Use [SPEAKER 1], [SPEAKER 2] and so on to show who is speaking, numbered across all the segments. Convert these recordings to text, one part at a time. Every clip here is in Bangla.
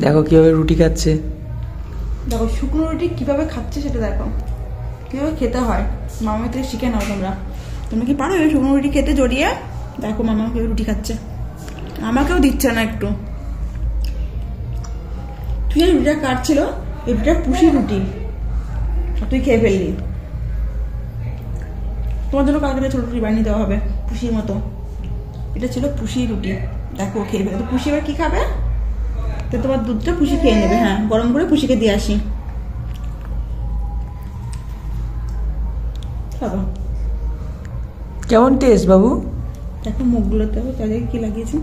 [SPEAKER 1] দেখো কিভাবে রুটি খাচ্ছে।
[SPEAKER 2] দেখো শুকনো রুটি কিভাবে খাচ্ছে সেটা দেখো, কিভাবে খেতে হয়। মামা থেকে শিখে নাও তোমরা। তোমরা কি পারো এই শুকনো রুটি খেতে জড়িয়ে? দেখো মামা কিভাবে রুটি খাচ্ছে, আমাকেও দিচ্ছে না একটু। তুই এই রুটিটা কাটছিল, এই রুটিটা পুষি রুটি, আর তুই খেয়ে ফেললি। তোমার জন্য কালকে ছোট রুটি বানিয়ে দেওয়া হবে পুষির মতো। এটা ছিল পুষি রুটি, দেখো খেয়ে ফেলে। তো পুষি এবার কি খাবে? তো তোমার দুধটা পুষি খেয়ে নেবে। হ্যাঁ, গরম করে পুষিকে দিয়ে আসি। খাবো।
[SPEAKER 1] কেমন টেস্ট বাবু?
[SPEAKER 2] দেখো মুখগুলোতে তাদের কি লাগিয়েছে।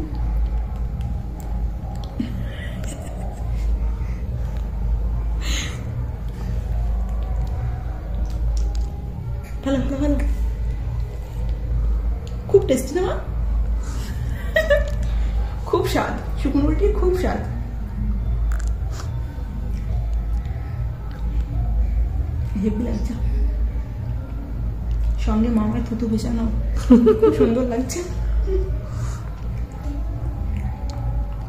[SPEAKER 2] ভালো ভালো ভালো, খুব টেস্টি না মা? খুব স্বাদ, শুকনো রুটি খুব স্বাদ। হেভি লাগছে, সঙ্গে মামার থুতু ভেসানো, খুব সুন্দর লাগছে।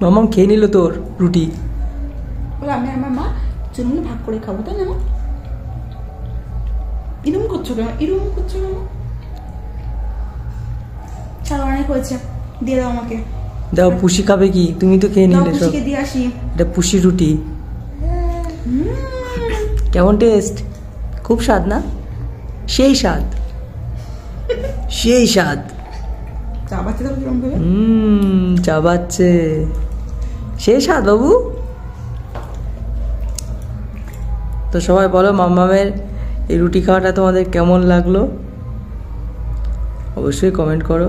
[SPEAKER 1] মামাম খেয়ে নিল তোর রুটি।
[SPEAKER 2] বলে আমি আমার মা জন্য ভাগ করে খাবো, তাই না? এরকম করছো কেন, এরকম করছো কেন? ছাড়ো, অনেক হয়েছে, দিয়ে দাও আমাকে।
[SPEAKER 1] দাও, পুষি খাবে কি? তুমি তো খেয়ে নিলে সব।
[SPEAKER 2] দিয়ে আসি।
[SPEAKER 1] এটা পুষি রুটি। কেমন টেস্ট? খুব স্বাদ না? সেই স্বাদ, সেই স্বাদ।
[SPEAKER 2] চাবাচ্ছে তো কিরকম ভাবে?
[SPEAKER 1] চাবাচ্ছে, সেই স্বাদ বাবু। তো সবাই বলো মাম্মামের এই রুটি খাওয়াটা তোমাদের কেমন লাগলো, অবশ্যই কমেন্ট করো।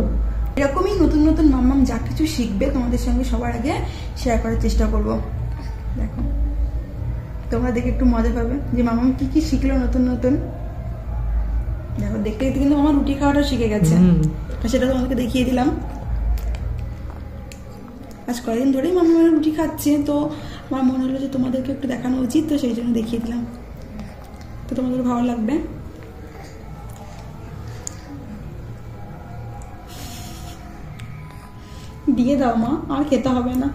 [SPEAKER 2] এরকমই নতুন নতুন মাম্মাম যা কিছু শিখবে তোমাদের সঙ্গে সবার আগে শেয়ার করার চেষ্টা করব। দেখো তোমরা দেখে একটু মজা পাবে যে মাম্মাম কি কি শিখলো নতুন নতুন। দেখো দেখতে দেখতে কিন্তু আমার রুটি খাওয়াটা শিখে গেছে, সেটা তোমাদেরকে দেখিয়ে দিলাম। আজ কয়েকদিন ধরেই মাম্মাম রুটি খাচ্ছে, তো আমার মনে হলো যে তোমাদেরকে একটু দেখানো উচিত, তো সেই জন্য দেখিয়ে দিলাম। তো তোমাদের ভালো লাগবে। দিয়ে দাও মা, আর খেতে হবে না,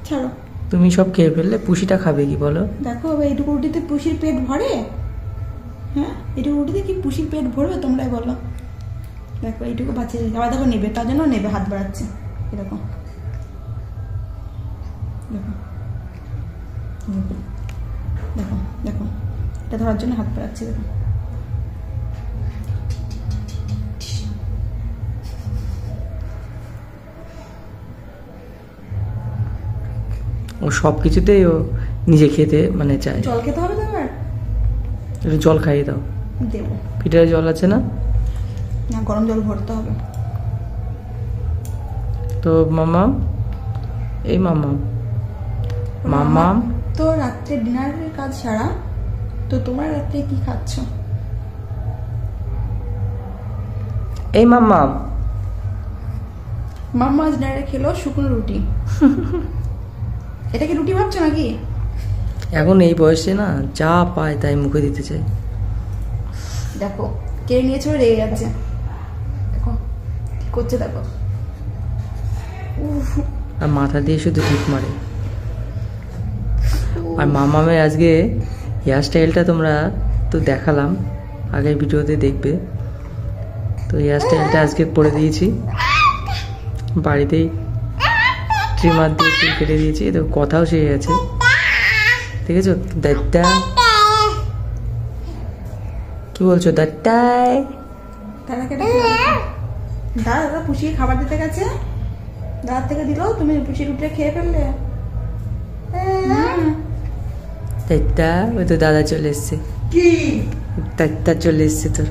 [SPEAKER 2] ছাড়ো।
[SPEAKER 1] তুমি সব খেয়ে ফেললে, পুষিটা খাবে কি বলো?
[SPEAKER 2] দেখো এইটুকু রুটিতে পুষির পেট ভরে? হ্যাঁ, এইটুকু রুটিতে কি পুষির পেট ভরবে তোমরাই বলো? দেখো এইটুকু বাচ্চা আবার দেখো নেবে, তার জন্য নেবে, হাত বাড়াচ্ছে এরকম। দেখো দেখো দেখো, এটা ধরার জন্য হাত বাড়াচ্ছে। দেখো
[SPEAKER 1] ও সব কিছুতেই ও নিজে খেতে মানে চায়।
[SPEAKER 2] জল খেতে হবে তো এবার,
[SPEAKER 1] একটু জল খাইয়ে দাও।
[SPEAKER 2] দেবো।
[SPEAKER 1] ফিল্টারে জল আছে না?
[SPEAKER 2] না, গরম জল ভরতে হবে।
[SPEAKER 1] তো মামাম, এই মামাম, মামাম
[SPEAKER 2] তো রাত্রে ডিনারের কাজ সারা, তো তোমার রাত্রে কি খাচ্ছ?
[SPEAKER 1] এই মামাম,
[SPEAKER 2] মাম্মা ডিনারে খেলো শুকনো রুটি। এটা কি রুটি ভাবছো নাকি?
[SPEAKER 1] এখন এই বয়সে না যা পায় তাই মুখে দিতে চাই।
[SPEAKER 2] দেখো কেড়ে নিয়েছে, রেগে যাচ্ছে। দেখো কি করছে, দেখো।
[SPEAKER 1] আর মাথা দিয়ে শুধু ঠিক মারে। আর মামামের আজকে হেয়ার স্টাইলটা তোমরা তো দেখালাম, আগের ভিডিওতে দেখবে। তো হেয়ার স্টাইলটা আজকে করে দিয়েছি বাড়িতেই, ট্রিমার দিয়ে চুল কেটে দিয়েছি। তো কথাও শিখে গেছে, দেখেছো? দাদা কি বলছো? দাদাই
[SPEAKER 2] দাদা পুষিয়ে খাবার দিতে গেছে, দাদার থেকে দিল, তুমি পুষি রুটিটা খেয়ে ফেললে।
[SPEAKER 1] দাদা, ওই তো দাদা চলে এসছে।
[SPEAKER 2] কি
[SPEAKER 1] দাদা চলে এসছে তোর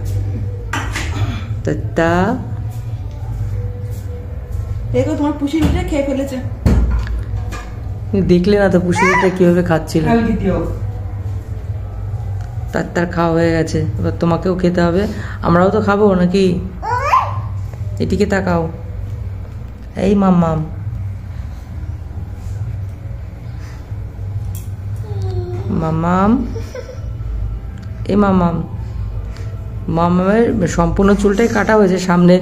[SPEAKER 1] দাদা।
[SPEAKER 2] দেখো তোমার পুষি রুটিটা খেয়ে ফেলেছে।
[SPEAKER 1] দেখলে না তো পুষিটা কিভাবে খাচ্ছিল। তার খাওয়া হয়ে গেছে, এবার তোমাকেও খেতে হবে। আমরাও তো খাবো নাকি? এদিকে তাকাও। এই মাম্মাম, মামাম, এই মামাম। মামামের সম্পূর্ণ চুলটাই কাটা হয়েছে, সামনে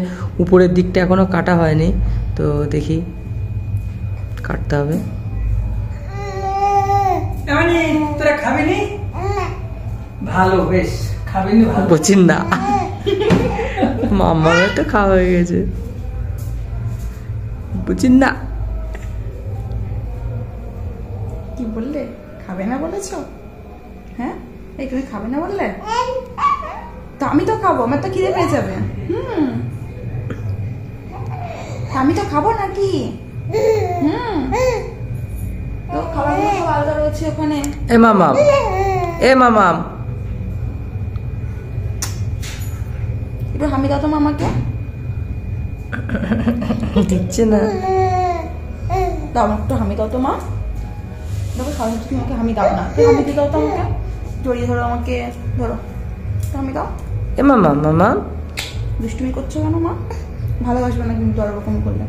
[SPEAKER 1] উপরের দিকটা এখনো কাটা হয়নি। তো দেখি, কাটতে হবে।
[SPEAKER 3] এমনি তোরা খাবি নি? ভালো, বেশ খাবি নি, ভালো।
[SPEAKER 1] বুঝিন না, মাম্মামের তো খাওয়া হয়ে গেছে, বুঝিন না।
[SPEAKER 2] কি বললে? খাবে না বলেছো? হ্যাঁ, এই তুমি খাবে না বললে? তো আমি তো খাবো, আমার তো খিদে পেয়ে যাবে। আমি তো খাবো নাকি? তো খাবারগুলো সব আলাদা রয়েছে ওখানে।
[SPEAKER 1] এ মামাম, এ মামাম,
[SPEAKER 2] একটু হামি দাও তো মামাকে।
[SPEAKER 1] দিচ্ছে না।
[SPEAKER 2] দাও না, একটু হামি দাও তো মা। দেখো খাওয়া হচ্ছে, তোমাকে হামি দাও না, হামি দিয়ে দাও তো আমাকে, জড়িয়ে ধরো আমাকে, ধরো হামি দাও।
[SPEAKER 1] এ মামাম, মামাম
[SPEAKER 2] দুষ্টুমি করছো কেন মা? ভালোবাসবে না কিন্তু আর ওরকম করলে।